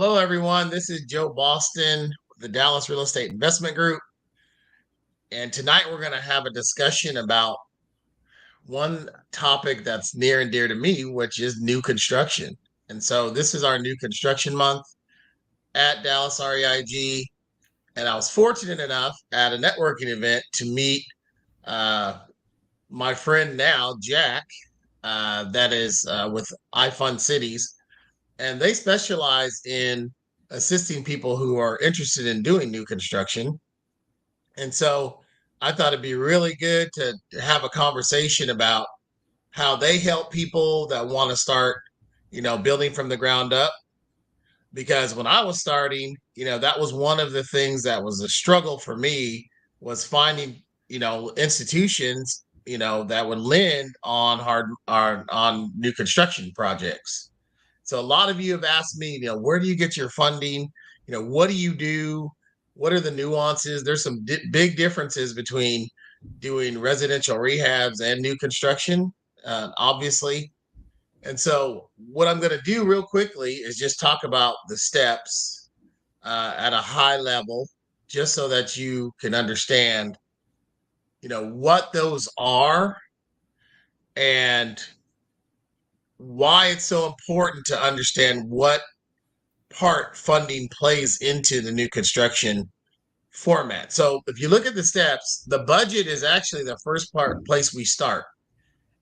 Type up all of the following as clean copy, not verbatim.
Hello, everyone. This is Joe Boston with the Dallas Real Estate Investment Group. And tonight we're going to have a discussion about one topic that's near and dear to me, which is new construction. And so this is our new construction month at Dallas REIG. And I was fortunate enough at a networking event to meet my friend now, Jack, that is with iFund Cities. And they specialize in assisting people who are interested in doing new construction. And so I thought it'd be really good to have a conversation about how they help people that want to start, building from the ground up. Because when I was starting, that was one of the things that was a struggle for me was finding, institutions, that would lend on on new construction projects. So a lot of you have asked me, where do you get your funding? What do you do? What are the nuances? There's some big differences between doing residential rehabs and new construction, obviously. And so what I'm going to do real quickly is just talk about the steps at a high level, just so that you can understand, what those are and why it's so important to understand what part funding plays into the new construction format. So if you look at the steps, the budget is actually the first place we start.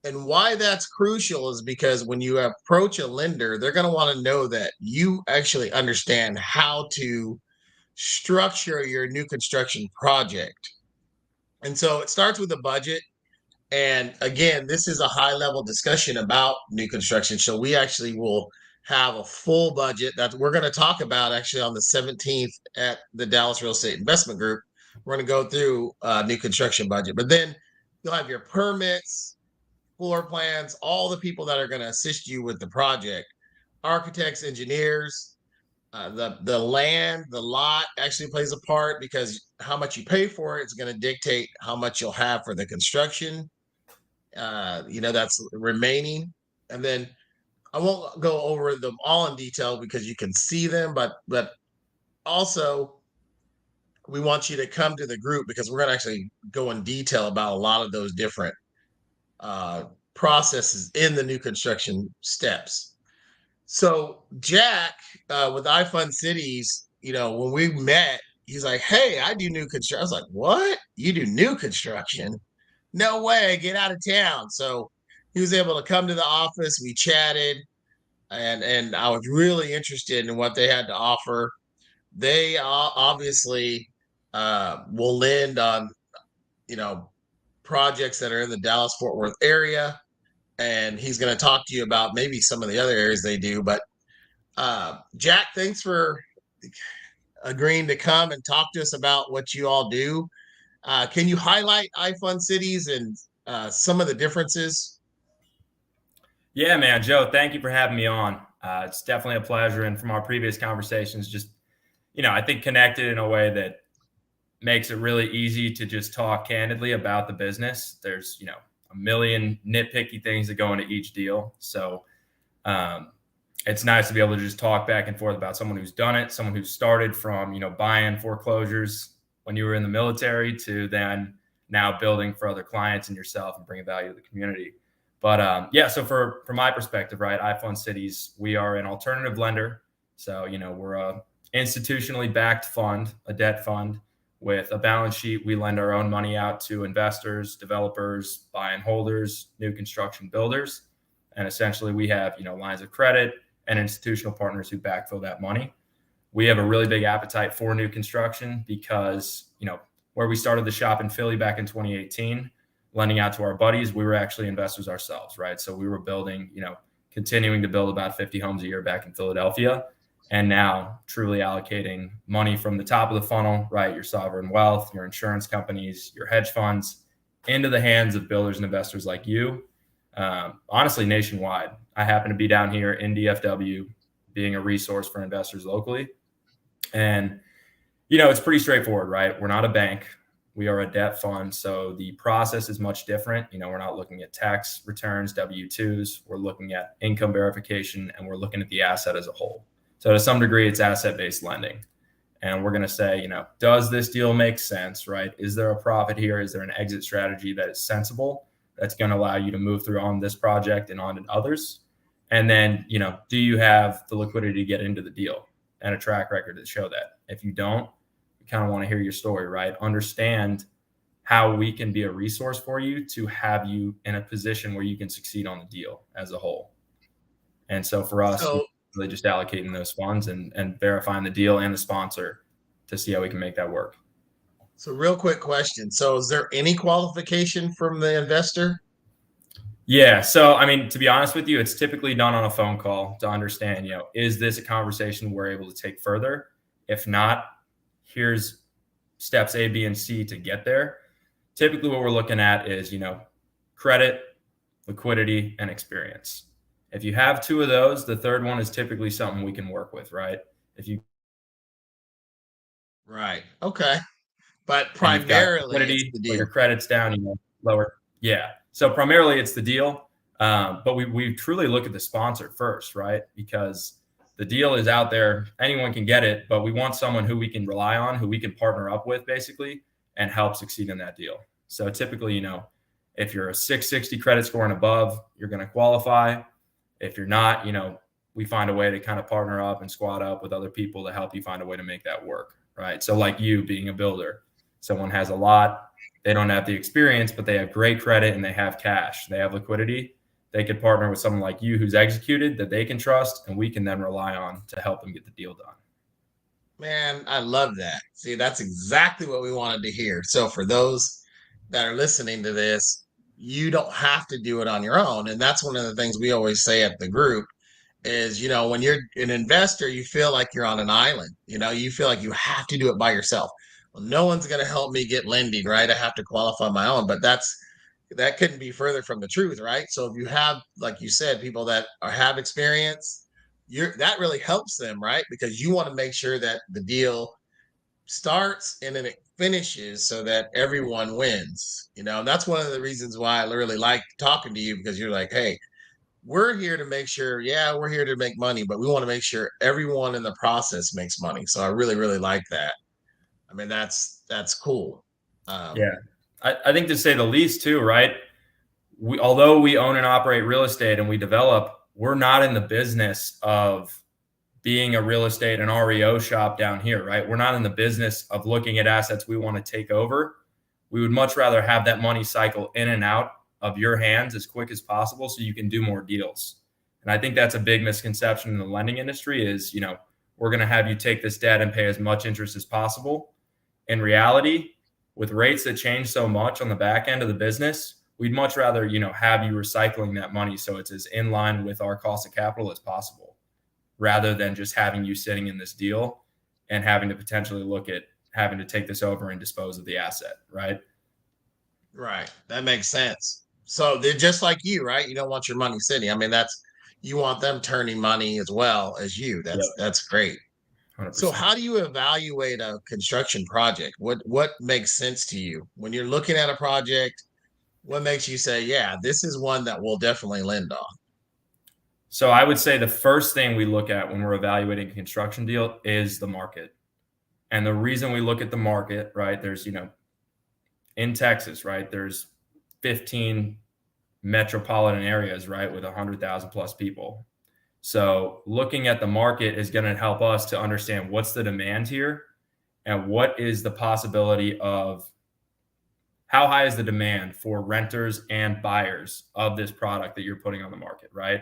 And why that's crucial is because when you approach a lender, they're going to want to know that you actually understand how to structure your new construction project. And so it starts with a budget. And again, this is a high level discussion about new construction. So we actually will have a full budget that we're going to talk about actually on the 17th at the Dallas Real Estate Investment Group. We're going to go through new construction budget, but then you'll have your permits, floor plans, all the people that are going to assist you with the project, architects, engineers, the land, the lot actually plays a part because how much you pay for it is going to dictate how much you'll have for the construction. That's remaining. And then I won't go over them all in detail because you can see them, but also we want you to come to the group because we're going to actually go in detail about a lot of those different processes in the new construction steps. So Jack with iFund Cities, when we met, he's like, "Hey, I do new construction." I was like, "What? You do new construction? No way, get out of town." So he was able to come to the office. We chatted, and I was really interested in what they had to offer. They obviously will lend on, projects that are in the Dallas Fort Worth area, and he's going to talk to you about maybe some of the other areas they do. But Jack, thanks for agreeing to come and talk to us about what you all do. Can you highlight iFund Cities and some of the differences? Yeah, man, Joe, thank you for having me on. It's definitely a pleasure. And from our previous conversations, just, I think connected in a way that makes it really easy to just talk candidly about the business. There's, a million nitpicky things that go into each deal. So it's nice to be able to just talk back and forth about someone who's done it, someone who's started from, buying foreclosures when you were in the military to then now building for other clients and yourself and bringing value to the community. But so from my perspective, right, iFund Cities, we are an alternative lender. So, we're a institutionally backed fund, a debt fund with a balance sheet. We lend our own money out to investors, developers, buy and holders, new construction builders. And essentially we have, lines of credit and institutional partners who backfill that money. We have a really big appetite for new construction because, where we started the shop in Philly back in 2018, lending out to our buddies, we were actually investors ourselves, right? So we were building, continuing to build about 50 homes a year back in Philadelphia. And now truly allocating money from the top of the funnel, right? Your sovereign wealth, your insurance companies, your hedge funds into the hands of builders and investors like you. Honestly, nationwide. I happen to be down here in DFW being a resource for investors locally. And, it's pretty straightforward, right? We're not a bank. We are a debt fund. So the process is much different. We're not looking at tax returns, W-2s. We're looking at income verification, and we're looking at the asset as a whole. So to some degree, it's asset-based lending. And we're going to say, does this deal make sense, right? Is there a profit here? Is there an exit strategy that is sensible that's going to allow you to move through on this project and on to others? And then, do you have the liquidity to get into the deal and a track record to show that? If you don't, we kind of want to hear your story, right? Understand how we can be a resource for you to have you in a position where you can succeed on the deal as a whole. And so for us, So really just allocating those funds and verifying the deal and the sponsor to see how we can make that work. So real quick question. So is there any qualification from the investor? Yeah. So, I mean, to be honest with you, it's typically done on a phone call to understand, is this a conversation we're able to take further? If not, here's steps A, B, and C to get there. Typically what we're looking at is, credit, liquidity, and experience. If you have two of those, the third one is typically something we can work with, right? If you Right. Okay. But and you've got primarily it's liquidity, the but deal. your credit's down, lower. Yeah. So primarily it's the deal. But we truly look at the sponsor first, right? Because the deal is out there. Anyone can get it, but we want someone who we can rely on, who we can partner up with basically and help succeed in that deal. So typically, if you're a 660 credit score and above, you're going to qualify. If you're not, we find a way to kind of partner up and squad up with other people to help you find a way to make that work, right? So like you being a builder, someone has a lot, they don't have the experience, but they have great credit and they have cash, they have liquidity. They could partner with someone like you who's executed that they can trust, and we can then rely on to help them get the deal done. Man, I love that. See, that's exactly what we wanted to hear. So for those that are listening to this, you don't have to do it on your own. And that's one of the things we always say at the group is, when you're an investor, you feel like you're on an island. You feel like you have to do it by yourself. Well, no one's going to help me get lending, right? I have to qualify my own, but that couldn't be further from the truth, right? So if you have, like you said, people that have experience, that really helps them, right? Because you want to make sure that the deal starts and then it finishes so that everyone wins. And that's one of the reasons why I really like talking to you, because you're like, hey, we're here to make sure, yeah, we're here to make money, but we want to make sure everyone in the process makes money. So I really, really like that. I mean, that's cool. Yeah. I think to say the least too, right? Although we own and operate real estate and we develop, we're not in the business of being a real estate and REO shop down here, right? We're not in the business of looking at assets we want to take over. We would much rather have that money cycle in and out of your hands as quick as possible so you can do more deals. And I think that's a big misconception in the lending industry is, we're going to have you take this debt and pay as much interest as possible. In reality, with rates that change so much on the back end of the business, we'd much rather, have you recycling that money so it's as in line with our cost of capital as possible, rather than just having you sitting in this deal and having to potentially look at having to take this over and dispose of the asset, right? Right. That makes sense. So they're just like you, right? You don't want your money sitting. I mean, you want them turning money as well as you. Yep. That's great. So 100%. how do you evaluate a construction project? What makes sense to you when you're looking at a project? What makes you say, yeah, this is one that we'll definitely lend on? So I would say the first thing we look at when we're evaluating a construction deal is the market. And the reason we look at the market, right? There's, in Texas, right? There's 15 metropolitan areas, right? With 100,000 plus people. So looking at the market is going to help us to understand what's the demand here and what is the possibility of how high is the demand for renters and buyers of this product that you're putting on the market, right?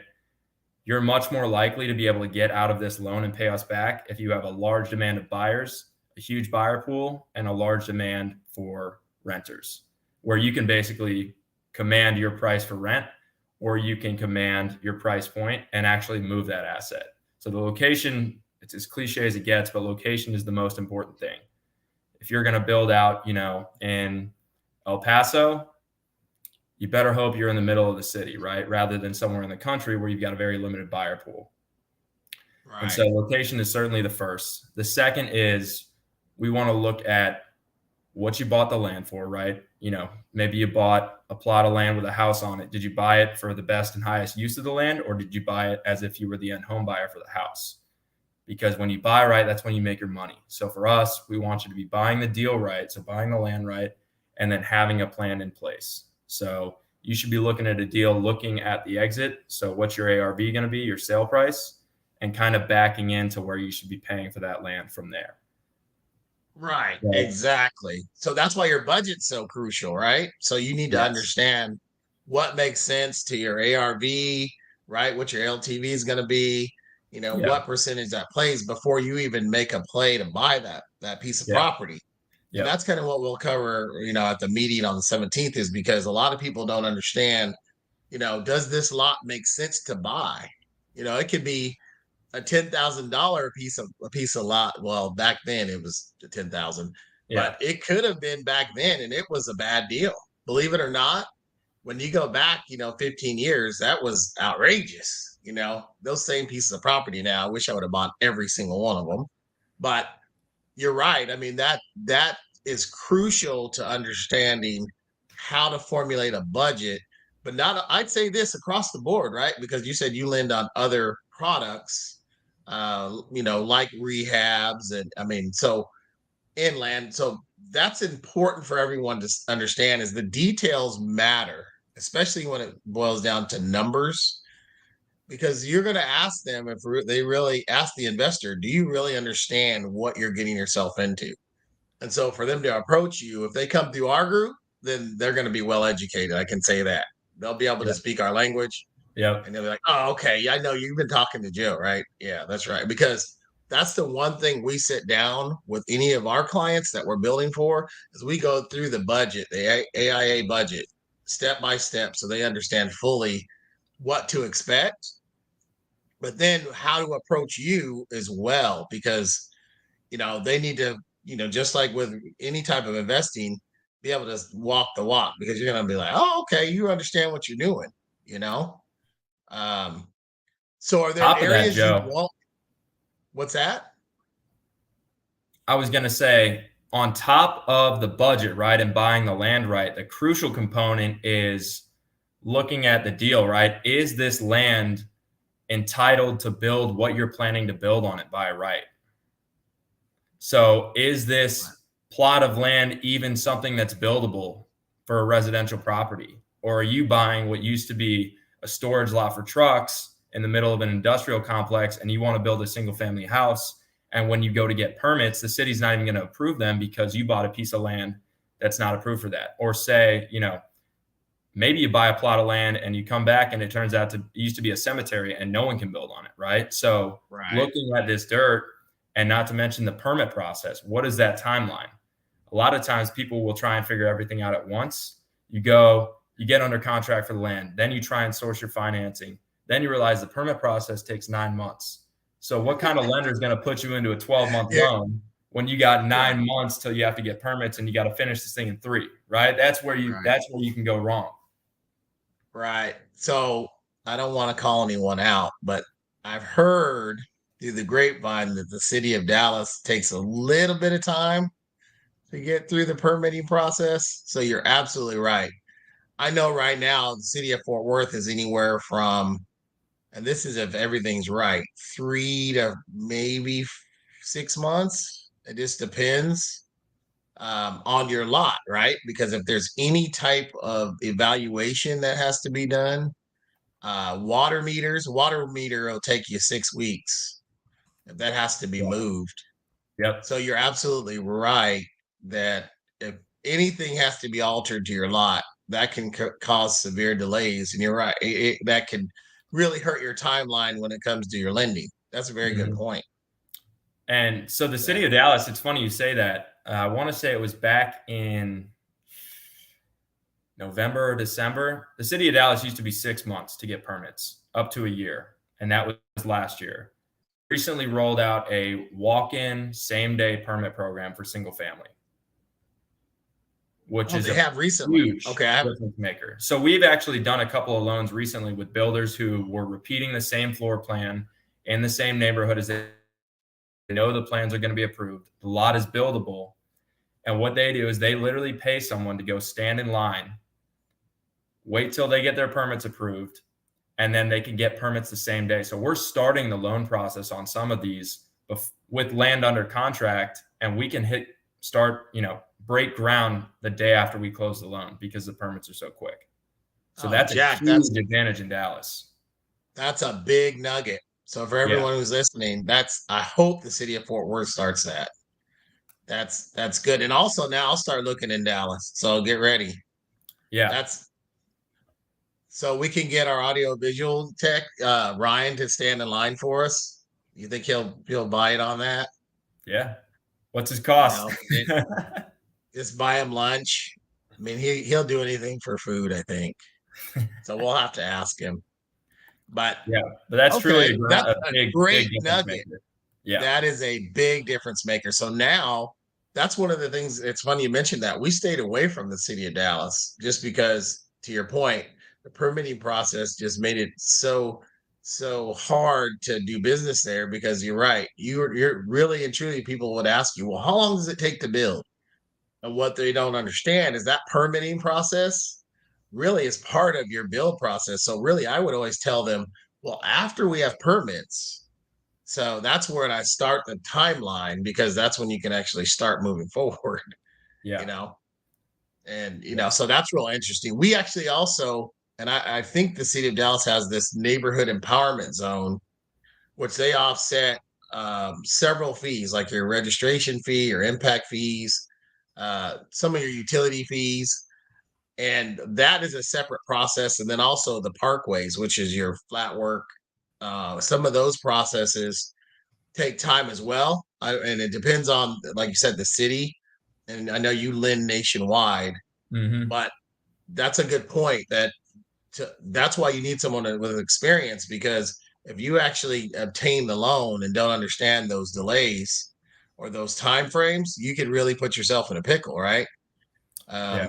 You're much more likely to be able to get out of this loan and pay us back if you have a large demand of buyers, a huge buyer pool, and a large demand for renters, where you can basically command your price for rent, or you can command your price point and actually move that asset. So the location, it's as cliche as it gets, but location is the most important thing. If you're going to build out, in El Paso, you better hope you're in the middle of the city, right? Rather than somewhere in the country where you've got a very limited buyer pool. Right. And so location is certainly the first. The second is we want to look at what you bought the land for, right? Maybe you bought a plot of land with a house on it. Did you buy it for the best and highest use of the land, or did you buy it as if you were the end home buyer for the house? because when you buy right, that's when you make your money. So for us, we want you to be buying the deal right, so buying the land right, and then having a plan in place. So you should be looking at a deal, looking at the exit. So what's your ARV going to be, your sale price, and kind of backing into where you should be paying for that land from there. Right, So, exactly. So that's why your budget's so crucial, right? So you need to yes. understand what makes sense to your ARV, right? What your LTV is going to be, Yeah. what percentage that plays before you even make a play to buy that piece of Yeah. property. And Yep. that's kind of what we'll cover, at the meeting on the 17th, is because a lot of people don't understand, does this lot make sense to buy? It could be a $10,000 piece of lot. Well, back then it was 10,000, Yeah. but it could have been back then, and it was a bad deal. Believe it or not, when you go back, 15 years, that was outrageous. Those same pieces of property now. I wish I would have bought every single one of them, but you're right. I mean, that is crucial to understanding how to formulate a budget, but not, I'd say this across the board, right? Because you said you lend on other products, like rehabs, and I mean, so inland. So that's important for everyone to understand, is the details matter, especially when it boils down to numbers, because you're going to ask them, if they really ask the investor, do you really understand what you're getting yourself into? And so for them to approach you, if they come through our group, then they're going to be well educated. I can say that. They'll be able to Yep. speak our language, Yep. and they'll be like, oh, okay. Yeah, I know you've been talking to Joe, right? Yeah, that's right. Because that's the one thing we sit down with any of our clients that we're building for, is we go through the budget, the AIA budget, step by step, so they understand fully what to expect, but then how to approach you as well, because they need to, just like with any type of investing, be able to walk the walk, because you're going to be like, oh, okay, you understand what you're doing, you know? Um, so are there Top of that, areas you Joe, won't, what's that? I was going to say, on top of the budget, right, and buying the land right, the crucial component is looking at the deal, right? Is this land entitled to build what you're planning to build on it by right? So is this plot of land even something that's buildable for a residential property? Or are you buying what used to be a storage lot for trucks in the middle of an industrial complex, and you want to build a single family house? And when you go to get permits, the city's not even going to approve them because you bought a piece of land that's not approved for that. Or say, maybe you buy a plot of land and you come back and it turns out to used to be a cemetery and no one can build on it, right? So Right. looking at this dirt, and not to mention the permit process, what is that timeline? A lot of times people will try and figure everything out at once. You get under contract for the land, then you try and source your financing, then you realize the permit process takes 9 months. So what kind of lender is going to put you into a 12-month Yeah. loan when you got Right. 9 months till you have to get permits and you got to finish this thing in 3, right? That's where Right. you can go wrong. Right. So I don't want to call anyone out, but I've heard through the grapevine that the city of Dallas takes a little bit of time to get through the permitting process. So you're absolutely right. I know right now the city of Fort Worth is anywhere from, and this is if everything's right, 3 to maybe 6 months. It just depends on your lot, right? Because if there's any type of evaluation that has to be done, water meter will take you 6 weeks if that has to be Yeah. moved. Yep. So you're absolutely right that if anything has to be altered to your lot, that can cause severe delays. And you're right, that can really hurt your timeline when it comes to your lending. That's a very good Mhm. point. And so the city Yeah. of Dallas, it's funny you say that. I want to say it was back in November or December. The city of Dallas used to be 6 months to get permits, up to a year. And that was last year. Recently rolled out a walk-in same-day permit program for single family, which Oh, is they a have recently. huge Okay. difference maker. So we've actually done a couple of loans recently with builders who were repeating the same floor plan in the same neighborhood as they know the plans are going to be approved. The lot is buildable. And what they do is they literally pay someone to go stand in line, wait till they get their permits approved, and then they can get permits the same day. So we're starting the loan process on some of these with land under contract, and we can break ground the day after we close the loan because the permits are so quick. So Oh, that's a Jack, huge advantage in Dallas. that's a big nugget. So for Yeah. everyone who's listening, I hope the city of Fort Worth starts that. That's good. And also now I'll start looking in Dallas. So get ready. Yeah. That's so we can get our audio visual tech, Ryan, to stand in line for us. You think he'll buy it on that? Yeah. What's his You cost? know, just buy him lunch. I mean, he'll do anything for food, I think. So we'll have to ask him. But Yeah. But that's truly okay, that's a a big great difference nugget. maker. Yeah. That is a big difference maker. So now that's one of the things. It's funny you mentioned that. We stayed away from the city of Dallas just because, to your point, the permitting process just made it so hard to do business there because you're right. You're really and truly people would ask you, well, how long does it take to build? And what they don't understand is that permitting process really is part of your build process. So really, I would always tell them, well, after we have permits, so that's where I start the timeline because that's when you can actually start moving forward, you Yeah. know. And Yeah. so that's real interesting. We actually also, and I think the city of Dallas has this neighborhood empowerment zone, which they offset several fees, like your registration fee, your impact fees, some of your utility fees, and that is a separate process. And then also the parkways, which is your flat work. Some of those processes take time as well. And it depends on, like you said, the city. And I know you lend nationwide, Mm-hmm. but that's a good point. That's why you need someone with experience because if you actually obtain the loan and don't understand those delays or those time frames, you could really put yourself in a pickle, right? Yeah.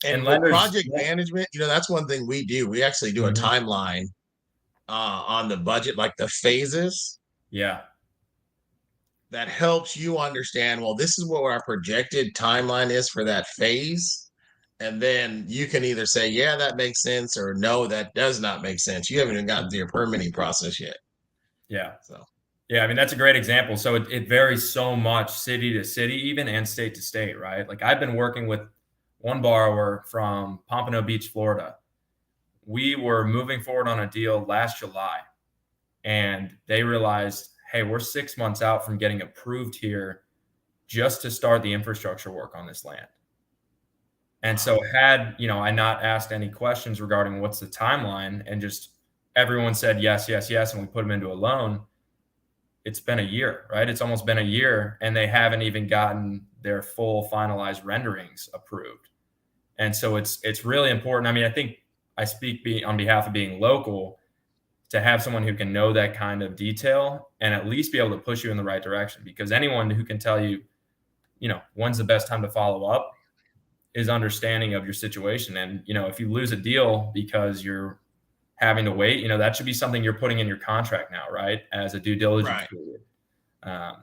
And And with lenders, project yeah. management, that's one thing we do. We actually do a Mm-hmm. timeline on the budget, like the phases Yeah. that helps you understand, well, this is what our projected timeline is for that phase. And then you can either say, yeah, that makes sense, or no, that does not make sense. You haven't even gotten to your permitting process yet. Yeah. So, Yeah, I mean, that's a great example. So it varies so much city to city, even, and state to state, right? Like I've been working with one borrower from Pompano Beach, Florida. We were moving forward on a deal last July, and they realized, hey, we're 6 months out from getting approved here just to start the infrastructure work on this land. And so had, I not asked any questions regarding what's the timeline and just everyone said yes, yes, yes, and we put them into a loan, it's been a year, right? It's almost been a year, and they haven't even gotten their full finalized renderings approved. And so it's really important. I mean, I think I speak on behalf of being local to have someone who can know that kind of detail and at least be able to push you in the right direction, because anyone who can tell you, when's the best time to follow up is understanding of your situation. And, if you lose a deal because you're having to wait, that should be something you're putting in your contract now, right? As a due diligence right. period.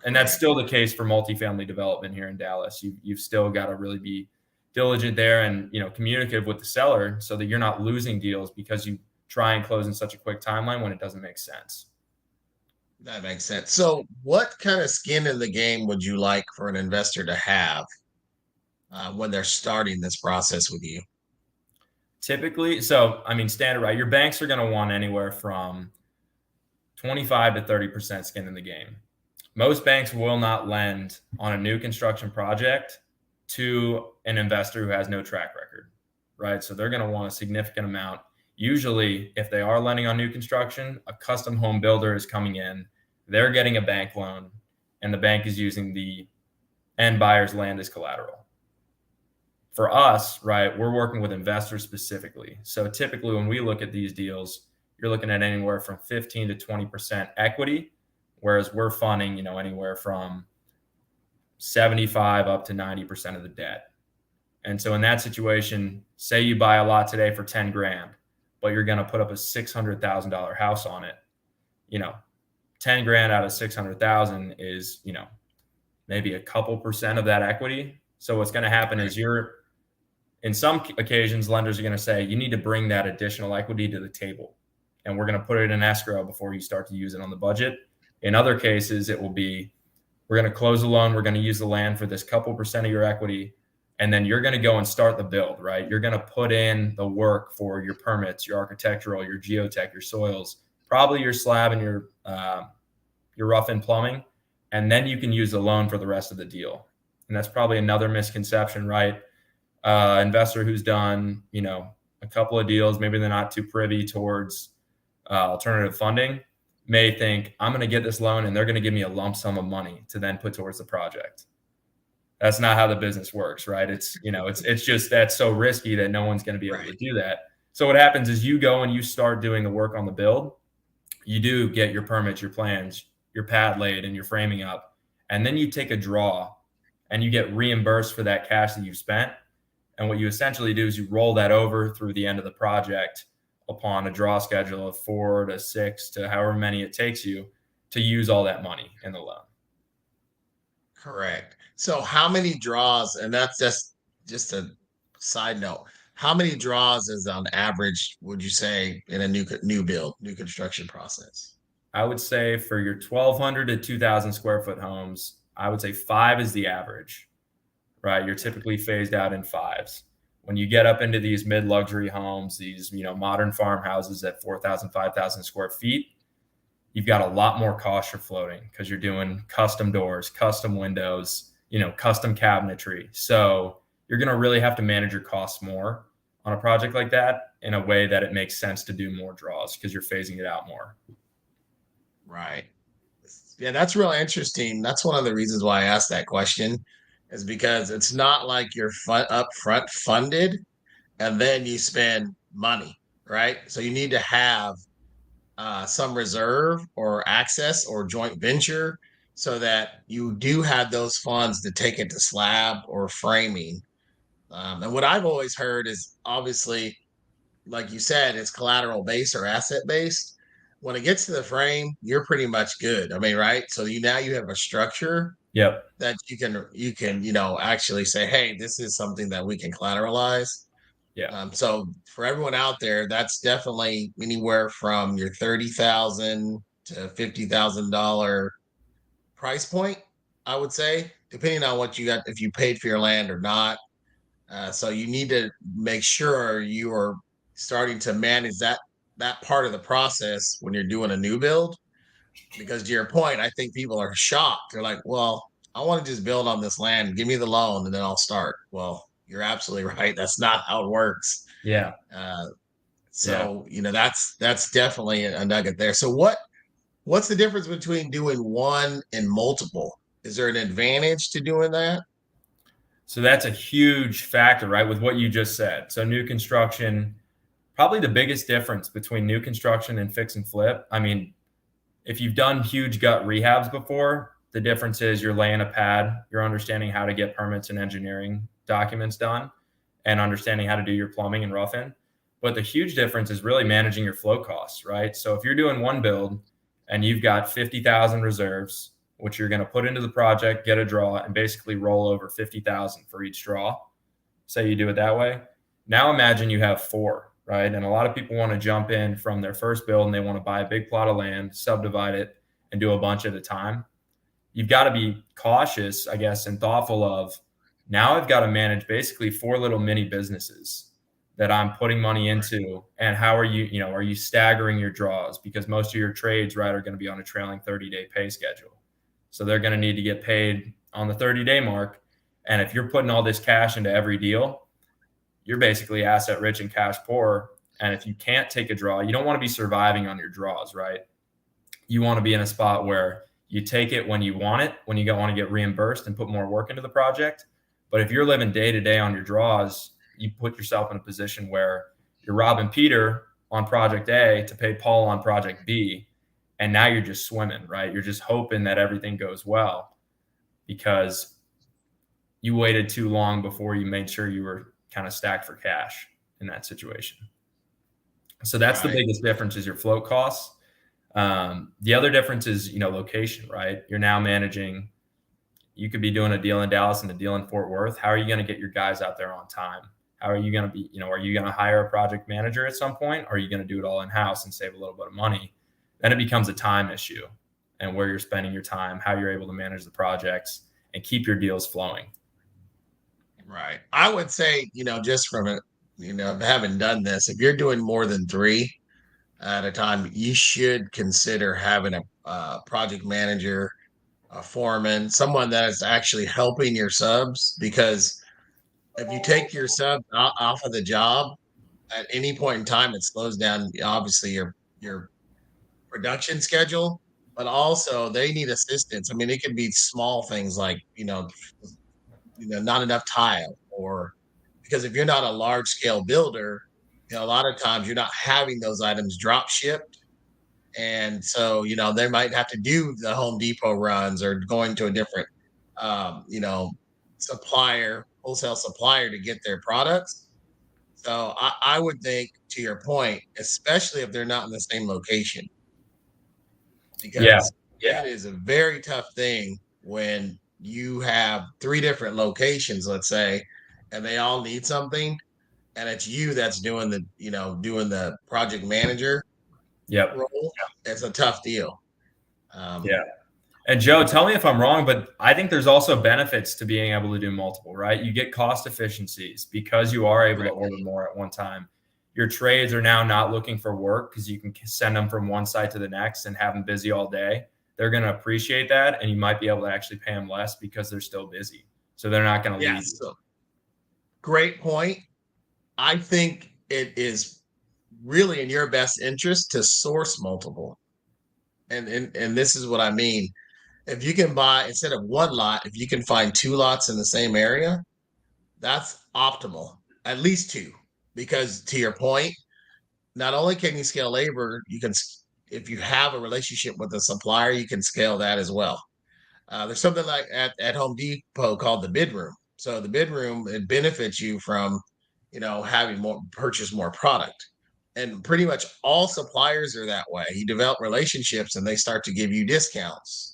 And that's still the case for multifamily development here in Dallas. You've still got to really be diligent there and, communicative with the seller so that you're not losing deals because you try and close in such a quick timeline when it doesn't make sense. That makes sense. So, what kind of skin in the game would you like for an investor to have when they're starting this process with you? Typically, so I mean, standard, right? Your banks are going to want anywhere from 25 to 30% skin in the game. Most banks will not lend on a new construction project to an investor who has no track record, right? So they're going to want a significant amount. Usually, if they are lending on new construction, a custom home builder is coming in, they're getting a bank loan, and the bank is using the end buyer's land as collateral. For us, right, we're working with investors specifically. So typically when we look at these deals, you're looking at anywhere from 15 to 20% equity, whereas we're funding, anywhere from 75 up to 90% of the debt. And so in that situation, say you buy a lot today for 10 grand, but you're going to put up a $600,000 house on it, 10 grand out of 600,000 is, maybe a couple percent of that equity. So what's going to happen is in some occasions, lenders are going to say, you need to bring that additional equity to the table, and we're going to put it in escrow before you start to use it on the budget. In other cases, it will be, we're going to close a loan, we're going to use the land for this couple percent of your equity, and then you're going to go and start the build, right? You're going to put in the work for your permits, your architectural, your geotech, your soils, probably your slab and your rough and plumbing, and then you can use the loan for the rest of the deal. And that's probably another misconception, right? Investor who's done, a couple of deals, maybe they're not too privy towards alternative funding, may think, I'm going to get this loan and they're going to give me a lump sum of money to then put towards the project. That's not how the business works, right? It's just, that's so risky that no one's going to be able to do that. So what happens is you go and you start doing the work on the build. You do get your permits, your plans, your pad laid, and your framing up. And then you take a draw and you get reimbursed for that cash that you've spent. And what you essentially do is you roll that over through the end of the project upon a draw schedule of 4 to 6 to however many it takes you to use all that money in the loan. Correct. So how many draws, and that's just a side note, how many draws is on average, would you say, in a new build, new construction process? I would say for your 1,200 to 2,000 square foot homes, I would say 5 is the average, right? You're typically phased out in 5s. When you get up into these mid-luxury homes, these modern farmhouses at 4,000, 5,000 square feet, you've got a lot more costs you're floating because you're doing custom doors, custom windows, custom cabinetry. So you're going to really have to manage your costs more on a project like that in a way that it makes sense to do more draws because you're phasing it out more. Right. Yeah, that's really interesting. That's one of the reasons why I asked that question, is because it's not like you're upfront funded and then you spend money, right? So you need to have some reserve or access or joint venture so that you do have those funds to take it to slab or framing. And what I've always heard is, obviously, like you said, it's collateral based or asset based. When it gets to the frame, you're pretty much good. I mean, right? So you have a structure. Yep. That you can actually say, hey, this is something that we can collateralize. Yeah. So for everyone out there, that's definitely anywhere from your 30,000 to $50,000 price point, I would say, depending on what you got, if you paid for your land or not. So you need to make sure you are starting to manage that part of the process when you're doing a new build. Because to your point, I think people are shocked. They're like, well, I want to just build on this land. Give me the loan and then I'll start. Well, you're absolutely right. That's not how it works. Yeah. So that's definitely a nugget there. So what's the difference between doing one and multiple? Is there an advantage to doing that? So that's a huge factor, right? With what you just said. So new construction, probably the biggest difference between new construction and fix and flip. I mean, if you've done huge gut rehabs before, the difference is you're laying a pad, you're understanding how to get permits and engineering documents done, and understanding how to do your plumbing and roughing. But the huge difference is really managing your flow costs, right? So if you're doing one build and you've got 50,000 reserves, which you're going to put into the project, get a draw, and basically roll over 50,000 for each draw. Say you do it that way. Now imagine you have 4, right? And a lot of people want to jump in from their first build and they want to buy a big plot of land, subdivide it, and do a bunch at a time. You've got to be cautious, I guess, and thoughtful of, now I've got to manage basically 4 little mini businesses that I'm putting money into. And how are you staggering your draws? Because most of your trades, right, are going to be on a trailing 30-day pay schedule. So they're going to need to get paid on the 30-day mark. And if you're putting all this cash into every deal, you're basically asset rich and cash poor. And if you can't take a draw, you don't want to be surviving on your draws, right? You want to be in a spot where you take it when you want it, when you want to get reimbursed and put more work into the project. But if you're living day to day on your draws, you put yourself in a position where you're robbing Peter on project A to pay Paul on project B. And now you're just swimming, right? You're just hoping that everything goes well because you waited too long before you made sure you were kind of stacked for cash in that situation. So that's the biggest difference, is your float costs. The other difference is, location, right? You're now managing, you could be doing a deal in Dallas and a deal in Fort Worth. How are you going to get your guys out there on time? How are you going to be, are you going to hire a project manager at some point? Or are you going to do it all in-house and save a little bit of money? Then it becomes a time issue. and where you're spending your time, how you're able to manage the projects and keep your deals flowing. Right. I would say, just from it, having done this, if you're doing more than three at a time, you should consider having a project manager, a foreman, someone that is actually helping your subs. Because if you take your sub off of the job at any point in time, it slows down obviously your production schedule, but also they need assistance. I mean, it could be small things like not enough tile, or because if you're not a large scale builder, a lot of times you're not having those items drop shipped. And so, they might have to do the Home Depot runs or going to a different, supplier, wholesale supplier to get their products. So I would think, to your point, especially if they're not in the same location, Yeah. because it is a very tough thing when you have three different locations, let's say, and they all need something, and it's you that's doing the project manager Yep. role. It's a tough deal. Yeah. And Joe, tell me if I'm wrong, but I think there's also benefits to being able to do multiple, right? You get cost efficiencies because you are able to order more at one time. Your trades are now not looking for work because you can send them from one site to the next and have them busy all day. They're going to appreciate that, and you might be able to actually pay them less because they're still busy. So they're not going to leave. So, great point. I think it is really in your best interest to source multiple. And this is what I mean. If you can buy, instead of one lot, if you can find two lots in the same area, that's optimal. At least two. Because to your point, not only can you scale labor, if you have a relationship with a supplier, you can scale that as well. There's something like at Home Depot called the bid room. So the bid room, it benefits you from, having purchase more product. And pretty much all suppliers are that way. You develop relationships and they start to give you discounts.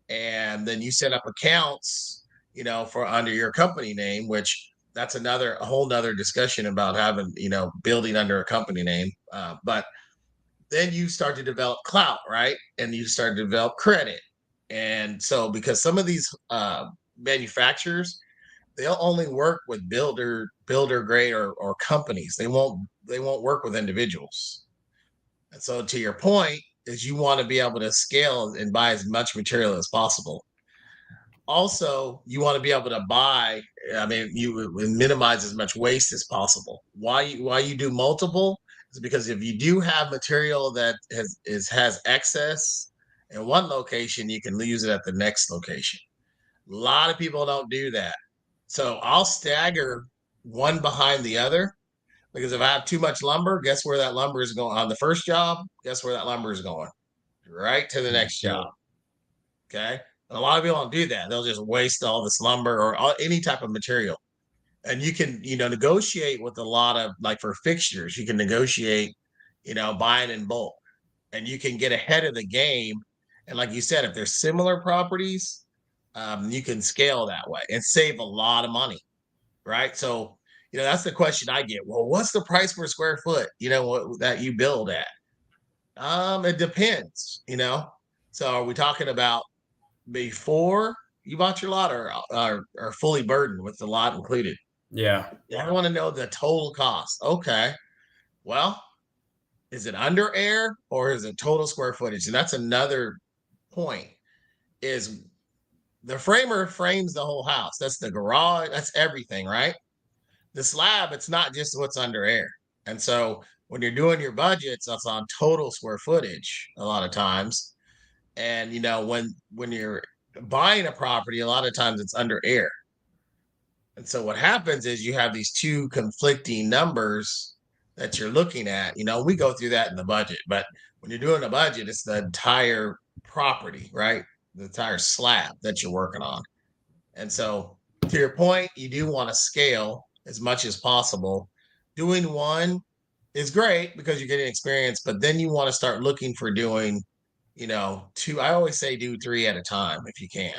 And then you set up accounts, for under your company name, which that's a whole nother discussion about having, building under a company name. But then you start to develop clout, right? And you start to develop credit. And so, because some of these manufacturers, they'll only work with builder grade or companies. They won't work with individuals. And so, to your point, is you want to be able to scale and buy as much material as possible. Also, you want to be able to buy. I mean, you minimize as much waste as possible. Why you do multiple is because if you do have material that has excess in one location, you can use it at the next location. A lot of people don't do that. So I'll stagger one behind the other, because if I have too much lumber, guess where that lumber is going on the first job? Guess where that lumber is going? Right to the next job. Okay. And a lot of people don't do that. They'll just waste all this lumber or any type of material. And you can, negotiate with a lot of, like, for fixtures, you can negotiate, buying in bulk, and you can get ahead of the game. And like you said, if there's similar properties, you can scale that way and save a lot of money. Right. So, that's the question I get. Well, what's the price per square foot, that you build at? It depends, So are we talking about before you bought your lot, or fully burdened with the lot included? Yeah. I want to know the total cost. Okay. Well, is it under air or is it total square footage? And that's another point, is the framer frames the whole house. That's the garage. That's everything, right? The slab, it's not just what's under air. And so when you're doing your budgets, that's on total square footage a lot of times. And when you're buying a property, a lot of times it's under air. And so what happens is you have these two conflicting numbers that you're looking at. We go through that in the budget, but when you're doing a budget, it's the entire property, right? The entire slab that you're working on. And so, to your point, you do want to scale as much as possible. Doing one is great because you're getting experience, but then you want to start looking for doing, two. I always say do three at a time if you can.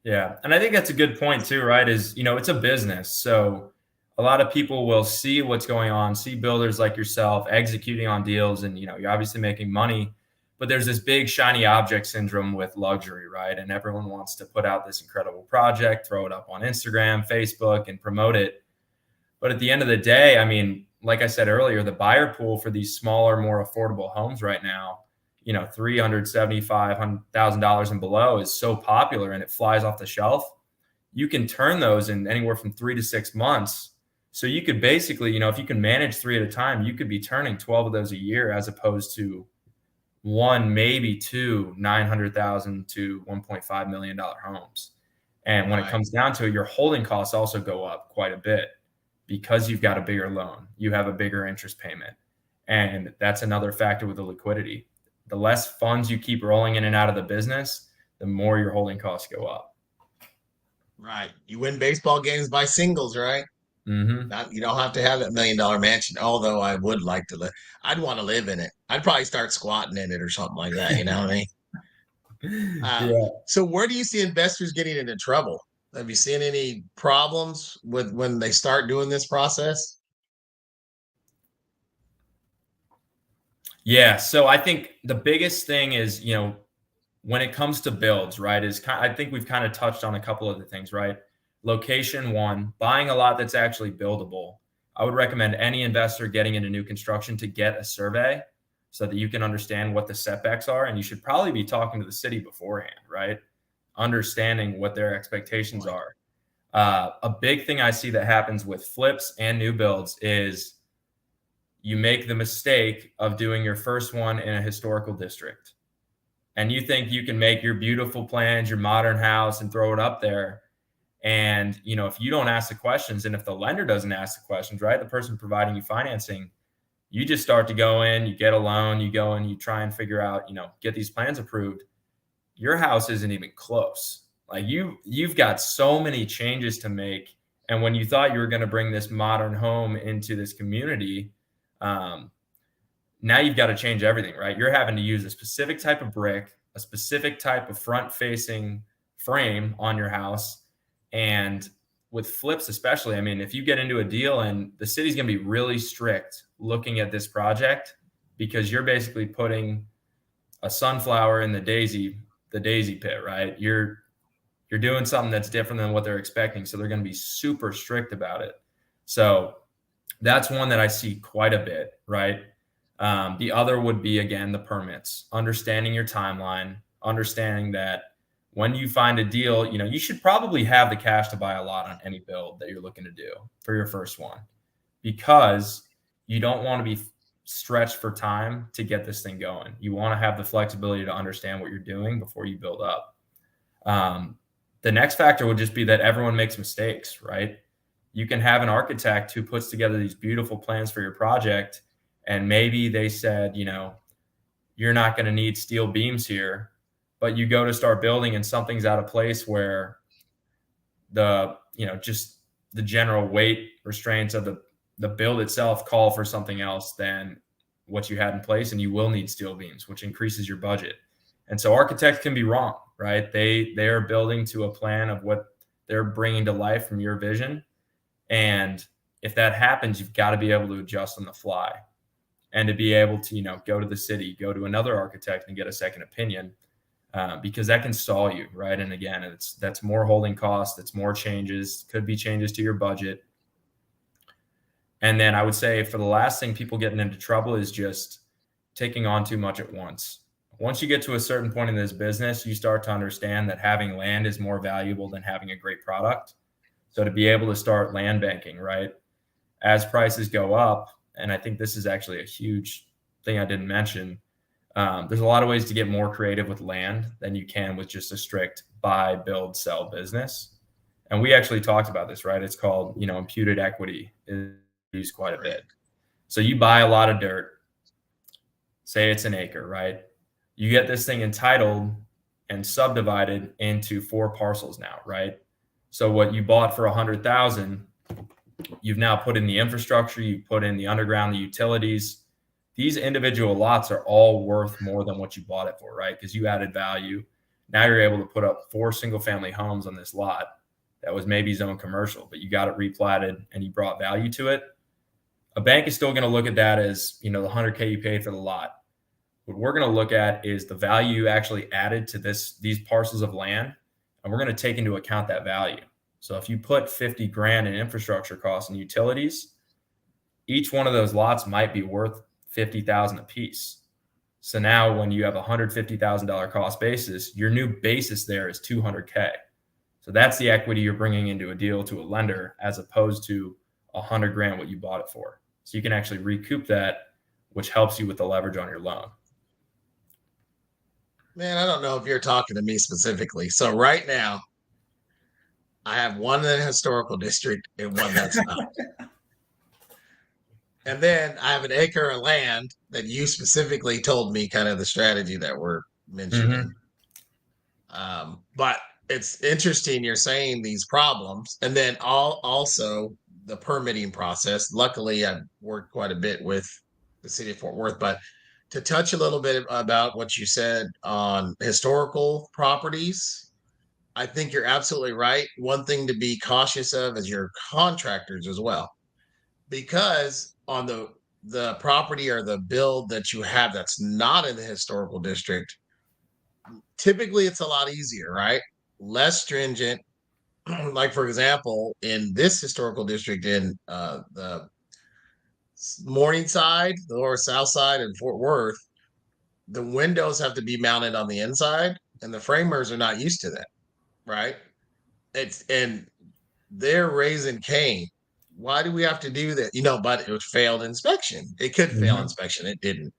Yeah. And I think that's a good point too, right? Is, it's a business. So a lot of people will see what's going on, see builders like yourself executing on deals, and, you're obviously making money. But there's this big shiny object syndrome with luxury, right? And everyone wants to put out this incredible project, throw it up on Instagram, Facebook, and promote it. But at the end of the day, I mean, like I said earlier, the buyer pool for these smaller, more affordable homes right now, $375,000 and below is so popular and it flies off the shelf. You can turn those in anywhere from 3 to 6 months. So you could basically, if you can manage 3 at a time, you could be turning 12 of those a year, as opposed to one, maybe two, $900,000 to $1.5 million homes. And when it comes down to it, your holding costs also go up quite a bit because you've got a bigger loan, you have a bigger interest payment. And that's another factor with the liquidity. The less funds you keep rolling in and out of the business, the more your holding costs go up. Right. You win baseball games by singles, right? Mm-hmm. You don't have to have that $1 million mansion. Although I would like to live, I'd want to live in it. I'd probably start squatting in it or something like that. You know what I mean? Yeah. So where do you see investors getting into trouble? Have you seen any problems with when they start doing this process? Yeah. So I think the biggest thing is, when it comes to builds, right, I think we've kind of touched on a couple of the things, right? Location, one, buying a lot that's actually buildable. I would recommend any investor getting into new construction to get a survey so that you can understand what the setbacks are. And you should probably be talking to the city beforehand, right? Understanding what their expectations are. A big thing I see that happens with flips and new builds is you make the mistake of doing your first one in a historical district. And you think you can make your beautiful plans, your modern house, and throw it up there. And, if you don't ask the questions, and if the lender doesn't ask the questions, right, the person providing you financing, you just start to go in, you get a loan, you go and you try and figure out, get these plans approved. Your house isn't even close. Like you've got so many changes to make. And when you thought you were going to bring this modern home into this community, now you've got to change everything, right? You're having to use a specific type of brick, a specific type of front-facing frame on your house. And with flips especially, I mean, if you get into a deal and the city's going to be really strict looking at this project because you're basically putting a sunflower in the daisy pit, right? You're doing something that's different than what they're expecting. So they're going to be super strict about it. So that's one that I see quite a bit, right? The other would be, again, the permits, understanding your timeline, understanding that when you find a deal, you should probably have the cash to buy a lot on any build that you're looking to do for your first one, because you don't want to be stretched for time to get this thing going. You want to have the flexibility to understand what you're doing before you build up. The next factor would just be that everyone makes mistakes, right? You can have an architect who puts together these beautiful plans for your project, and maybe they said, you're not going to need steel beams here, but you go to start building and something's out of place where just the general weight restraints of the build itself call for something else than what you had in place, and you will need steel beams, which increases your budget. And so architects can be wrong, right? They are building to a plan of what they're bringing to life from your vision. And if that happens, you've got to be able to adjust on the fly, and to be able to, go to the city, go to another architect and get a second opinion, because that can stall you, right? And again, that's more holding costs, that's more changes, could be changes to your budget. And then I would say for the last thing, people getting into trouble is just taking on too much at once. Once you get to a certain point in this business, you start to understand that having land is more valuable than having a great product. So to be able to start land banking, right? As prices go up, and I think this is actually a huge thing I didn't mention, there's a lot of ways to get more creative with land than you can with just a strict buy, build, sell business. And we actually talked about this, right? It's called, imputed equity is used quite a bit. So you buy a lot of dirt, say it's an acre, right? You get this thing entitled and subdivided into 4 parcels now, right? So what you bought for 100,000, you've now put in the infrastructure, you've put in the underground, the utilities. These individual lots are all worth more than what you bought it for, right? Because you added value. Now you're able to put up 4 single-family homes on this lot that was maybe zoned commercial, but you got it replatted and you brought value to it. A bank is still going to look at that as, the 100K you paid for the lot. What we're going to look at is the value you actually added to these parcels of land, and we're going to take into account that value. So if you put 50 grand in infrastructure costs and utilities, each one of those lots might be worth 50,000 a piece. So now when you have a $150,000 cost basis, your new basis there is 200K. So that's the equity you're bringing into a deal to a lender, as opposed to 100 grand what you bought it for. So you can actually recoup that, which helps you with the leverage on your loan. Man, I don't know if you're talking to me specifically. So right now, I have one in the historical district and one that's not. And then I have an acre of land that you specifically told me kind of the strategy that we're mentioning. But it's interesting you're saying these problems. And then also the permitting process. Luckily, I've worked quite a bit with the city of Fort Worth, but to touch a little bit about what you said on historical properties, I think you're absolutely right. One thing to be cautious of is your contractors as well, because on the property or the build that you have that's not in the historical district, typically it's a lot easier, right? Less stringent. Like for example, in this historical district in the Morningside, the lower South Side, and Fort Worth, the windows have to be mounted on the inside, and the framers are not used to that, right? It's and they're raising Cain. Why do we have to do that? But it failed inspection. It could fail inspection. It didn't.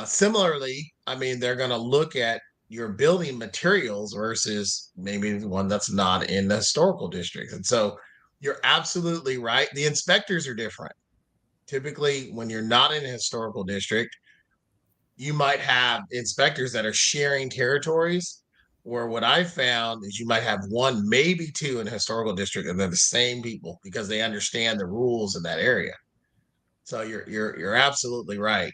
Similarly, I mean, they're going to look at your building materials versus maybe the one that's not in the historical district. And so you're absolutely right. The inspectors are different. Typically, when you're not in a historical district, you might have inspectors that are sharing territories. Where what I found is you might have one, maybe two in a historical district, and they're the same people because they understand the rules in that area. So you're absolutely right.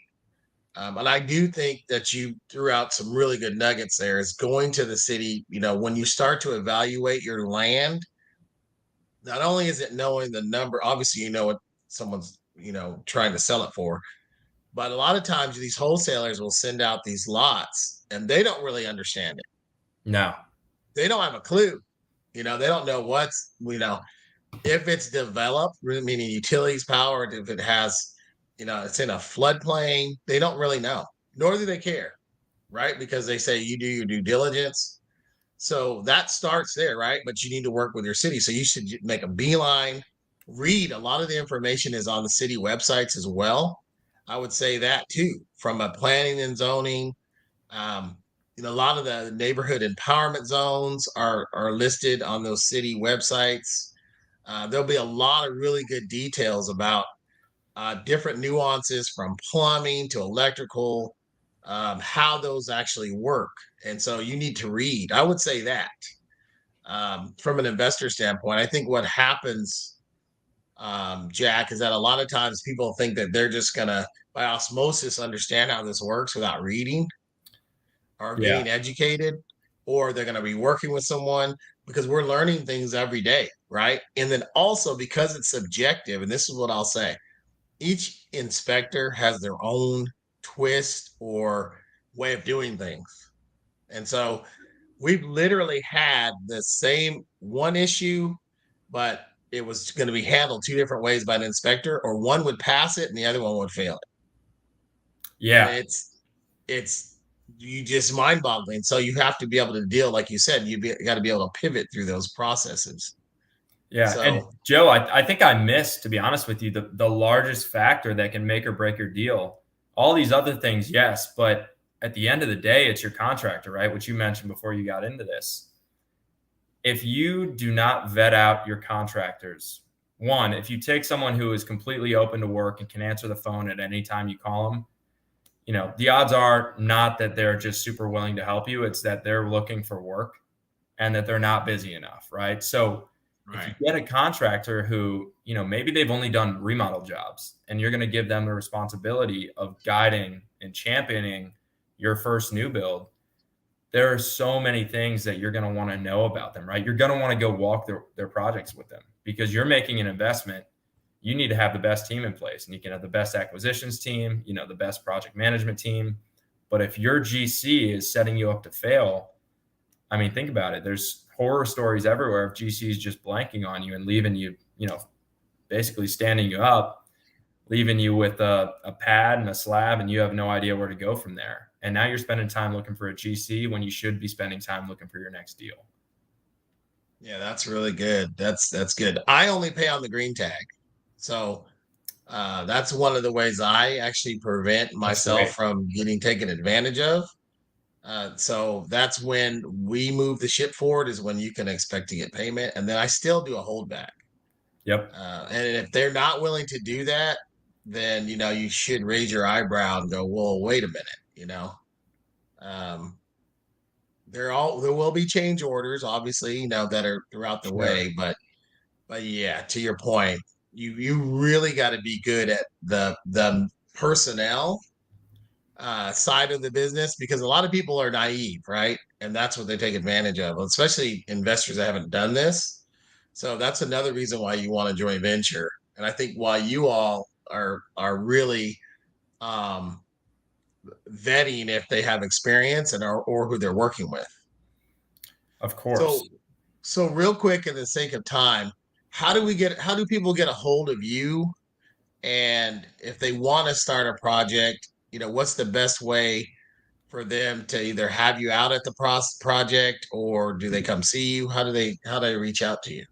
And I do think that you threw out some really good nuggets there. Is going to the city, when you start to evaluate your land, not only is it knowing the number, obviously, you know what someone's, trying to sell it for, but a lot of times these wholesalers will send out these lots and they don't really understand it. No. They don't have a clue. They don't know if it's developed, meaning utilities power, if it has, it's in a floodplain, they don't really know, nor do they care, right? Because they say you do your due diligence. So that starts there, right? But you need to work with your city. So you should make a beeline, read. A lot of the information is on the city websites as well. I would say that too, from a planning and zoning. A lot of the neighborhood empowerment zones are listed on those city websites. There'll be a lot of really good details about different nuances from plumbing to electrical, how those actually work. And so you need to read. I would say that from an investor standpoint, I think what happens, Jack, is that a lot of times people think that they're just going to, by osmosis, understand how this works without reading or getting educated, or they're going to be working with someone, because we're learning things every day, right? And then also because it's subjective, and this is what I'll say, each inspector has their own twist or way of doing things. And so we've literally had the same one issue, but it was going to be handled two different ways by an inspector, or one would pass it and the other one would fail it. Yeah. And it's you just mind boggling. So you have to be able to deal, like you said, you got to be able to pivot through those processes. Yeah. So, and Joe, I think I missed, to be honest with you, the largest factor that can make or break your deal. All these other things, yes, but at the end of the day, it's your contractor, right? Which you mentioned before you got into this. If you do not vet out your contractors, one, if you take someone who is completely open to work and can answer the phone at any time you call them, the odds are not that they're just super willing to help you. It's that they're looking for work and that they're not busy enough, right? So if you get a contractor who, maybe they've only done remodel jobs, and you're going to give them the responsibility of guiding and championing your first new build, there are so many things that you're going to want to know about them, right? You're going to want to go walk their projects with them, because you're making an investment. you need to have the best team in place, and you can have the best acquisitions team, the best project management team. But if your GC is setting you up to fail, I mean, think about it. There's horror stories everywhere of GCs just blanking on you and leaving you, basically standing you up, leaving you with a pad and a slab, and you have no idea where to go from there. And now you're spending time looking for a GC when you should be spending time looking for your next deal. Yeah, that's really good. That's good. I only pay on the green tag. So that's one of the ways I actually prevent That's myself great. from getting taken advantage of. So that's when we move the ship forward, is when you can expect to get payment. And then I still do a holdback. Yep. And if they're not willing to do that, then, you should raise your eyebrow and go, well, wait a minute. Um, there will be change orders, obviously, that are throughout the Sure. way, but yeah, to your point, you really got to be good at the personnel side of the business, because a lot of people are naive, right? And that's what they take advantage of, especially investors that haven't done this. So that's another reason why you want to join venture. And I think why you all are really um, vetting if they have experience and or who they're working with. Of So course. so real quick, in the sake of time, how do people get a hold of you? And if they want to start a project, what's the best way for them to either have you out at the project, or do they come see you? How do they reach out to you?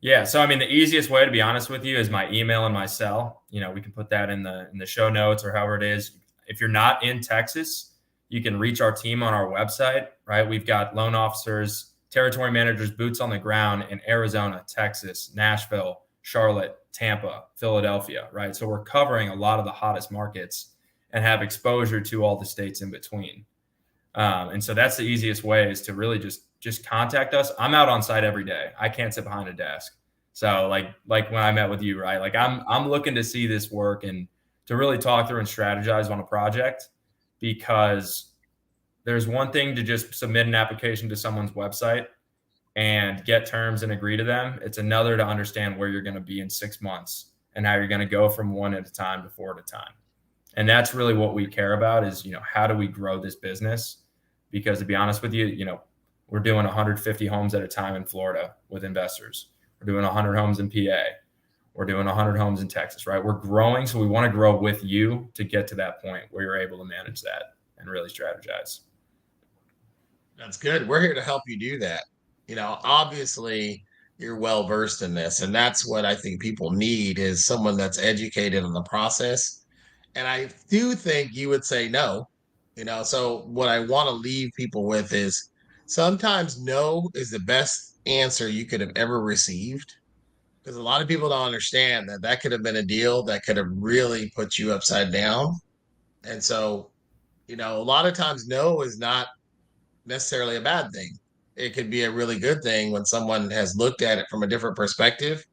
Yeah. So I mean, the easiest way, to be honest with you, is my email and my cell. We can put that in the show notes or however it is. If you're not in Texas, you can reach our team on our website. Right. We've got loan officers, territory managers, boots on the ground in Arizona, Texas, Nashville, Charlotte, Tampa, Philadelphia. Right. So we're covering a lot of the hottest markets and have exposure to all the states in between. And so that's the easiest way, is to really just contact us. I'm out on site every day. I can't sit behind a desk. So like when I met with you, right? Like I'm looking to see this work and to really talk through and strategize on a project, because there's one thing to just submit an application to someone's website and get terms and agree to them. It's another to understand where you're going to be in 6 months and how you're going to go from one at a time to four at a time. And that's really what we care about, is, how do we grow this business? Because to be honest with you, we're doing 150 homes at a time in Florida with investors. We're doing 100 homes in PA. We're doing 100 homes in Texas, right? We're growing. So we want to grow with you to get to that point where you're able to manage that and really strategize. That's good. We're here to help you do that. Obviously you're well versed in this, and that's what I think people need, is someone that's educated on the process. And I do think you would say no. So what I want to leave people with is, sometimes no is the best answer you could have ever received, because a lot of people don't understand that that could have been a deal that could have really put you upside down. And so, a lot of times no is not necessarily a bad thing. It could be a really good thing when someone has looked at it from a different perspective.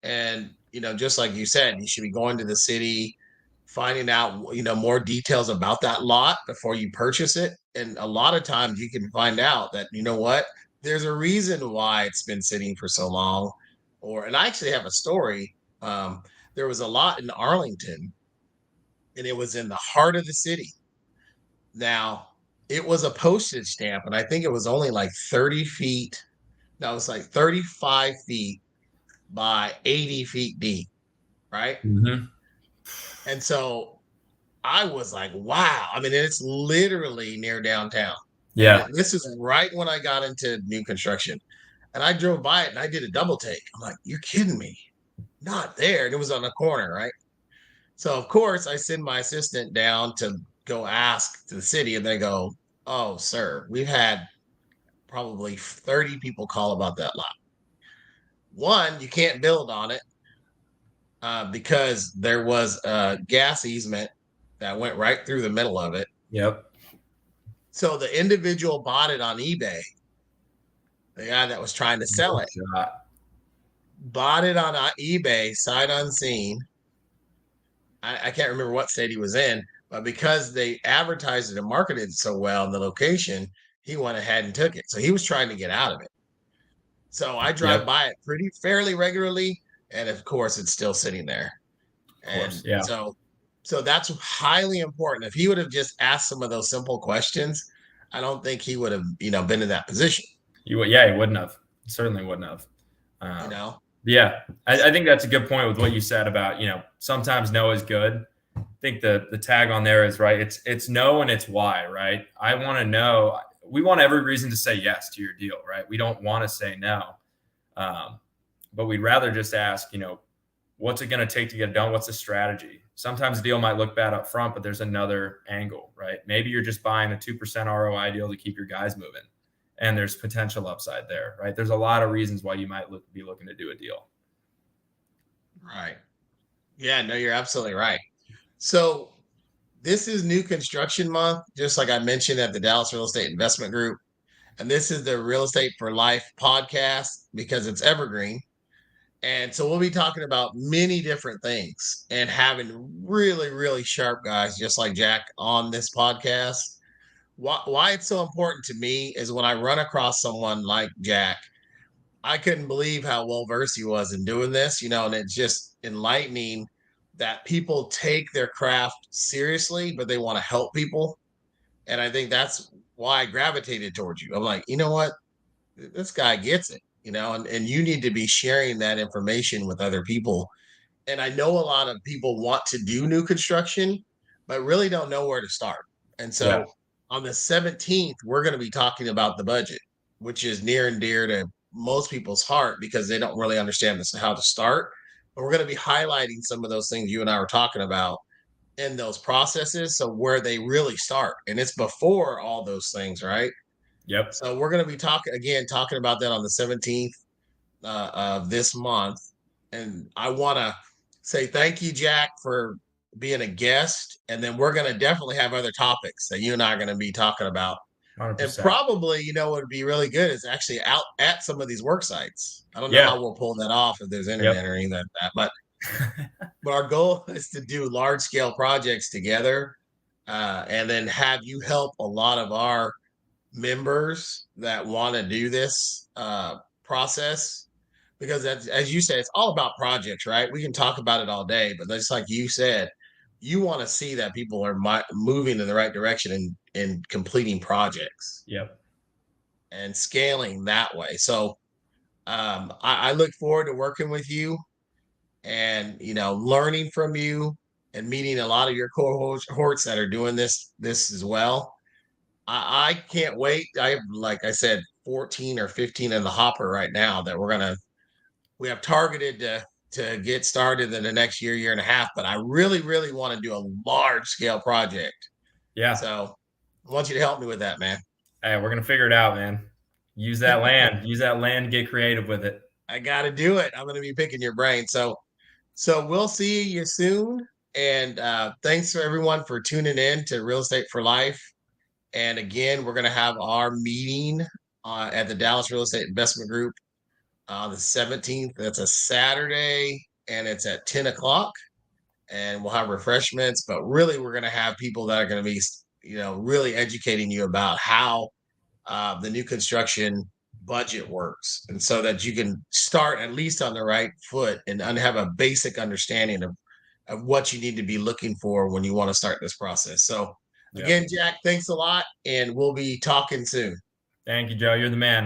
And, just like you said, you should be going to the city, finding out, more details about that lot before you purchase it. And a lot of times you can find out that, what, there's a reason why it's been sitting for so long. And I actually have a story. There was a lot in Arlington, and it was in the heart of the city. Now, it was a postage stamp, and I think it was only like 30 feet. No, it was like 35 feet by 80 feet deep, right? Mm-hmm. And so I was like, wow. I mean, it's literally near downtown. And Yeah. this is right when I got into new construction. And I drove by it and I did a double take. I'm like, you're kidding me. Not there. And it was on the corner, right? So, of course, I send my assistant down to go ask to the city, and they go, oh, sir, we've had probably 30 people call about that lot. One, you can't build on it because there was a gas easement that went right through the middle of it. Yep. So the individual bought it on eBay. The guy that was trying to sell No it shot. bought it on eBay, sight unseen. I can't remember what state he was in, but because they advertised it and marketed it so well in the location, he went ahead and took it. So he was trying to get out of it. So I drive Yep. by it fairly regularly. and of course it's still sitting there. Of course. And Yeah. so that's highly important. If he would have just asked some of those simple questions, I don't think he would have, been in that position. Yeah, he wouldn't have. Certainly wouldn't have. You Um, know, yeah, I think that's a good point with what you said about sometimes no is good. I think the tag on there is right. It's no and it's why, right? I want to know. We want every reason to say yes to your deal, right? We don't want to say no, but we'd rather just ask, what's it going to take to get it done? What's the strategy? Sometimes the deal might look bad up front, but there's another angle, right? Maybe you're just buying a 2% ROI deal to keep your guys moving, and there's potential upside there, right? There's a lot of reasons why you might be looking to do a deal. right? Yeah, no, you're absolutely right. So this is new construction month, just like I mentioned at the Dallas Real Estate Investment Group. And this is the Real Estate for Life podcast because it's evergreen. And so we'll be talking about many different things and having really, really sharp guys just like Jack on this podcast. Why it's so important to me is when I run across someone like Jack, I couldn't believe how well versed he was in doing this, and it's just enlightening that people take their craft seriously, but they want to help people. And I think that's why I gravitated towards you. I'm like, you know what? This guy gets it, and you need to be sharing that information with other people. And I know a lot of people want to do new construction, but really don't know where to start. And Yeah. so on the 17th, we're going to be talking about the budget, which is near and dear to most people's heart because they don't really understand this, how to start. But we're going to be highlighting some of those things you and I were talking about in those processes. So where they really start. And it's before all those things, right? Yep. So we're going to be talking about that on the 17th of this month. And I want to say thank you, Jack, for being a guest. And then we're going to definitely have other topics that you and I are going to be talking about. And 100%. probably, what would be really good is actually out at some of these work sites. I don't know Yeah. how we'll pull that off if there's internet Yep. or anything like that, but our goal is to do large scale projects together, and then have you help a lot of our members that want to do this process because as you said, it's all about projects, right? We can talk about it all day, but just like you said, you want to see that people are moving in the right direction and completing projects Yep. and scaling that way. So I look forward to working with you and learning from you and meeting a lot of your cohorts that are doing this as well. I can't wait. I have, like I said, 14 or 15 in the hopper right now that we have targeted to get started in the next year and a half. But I really, really want to do a large scale project. Yeah. So I want you to help me with that, man. Hey, we're gonna figure it out, man. Use that land. Use that land to get creative with it. I got to do it. I'm going to be picking your brain. So we'll see you soon. And thanks for everyone for tuning in to Real Estate for Life. And again, we're going to have our meeting at the Dallas Real Estate Investment Group on the 17th. That's a Saturday, and it's at 10 o'clock. And we'll have refreshments. But really, we're going to have people that are going to be, really educating you about how the new construction budget works, and so that you can start at least on the right foot and have a basic understanding of what you need to be looking for when you want to start this process. So Yep. again, Jack, thanks a lot, and we'll be talking soon. Thank you, Joe. You're the man.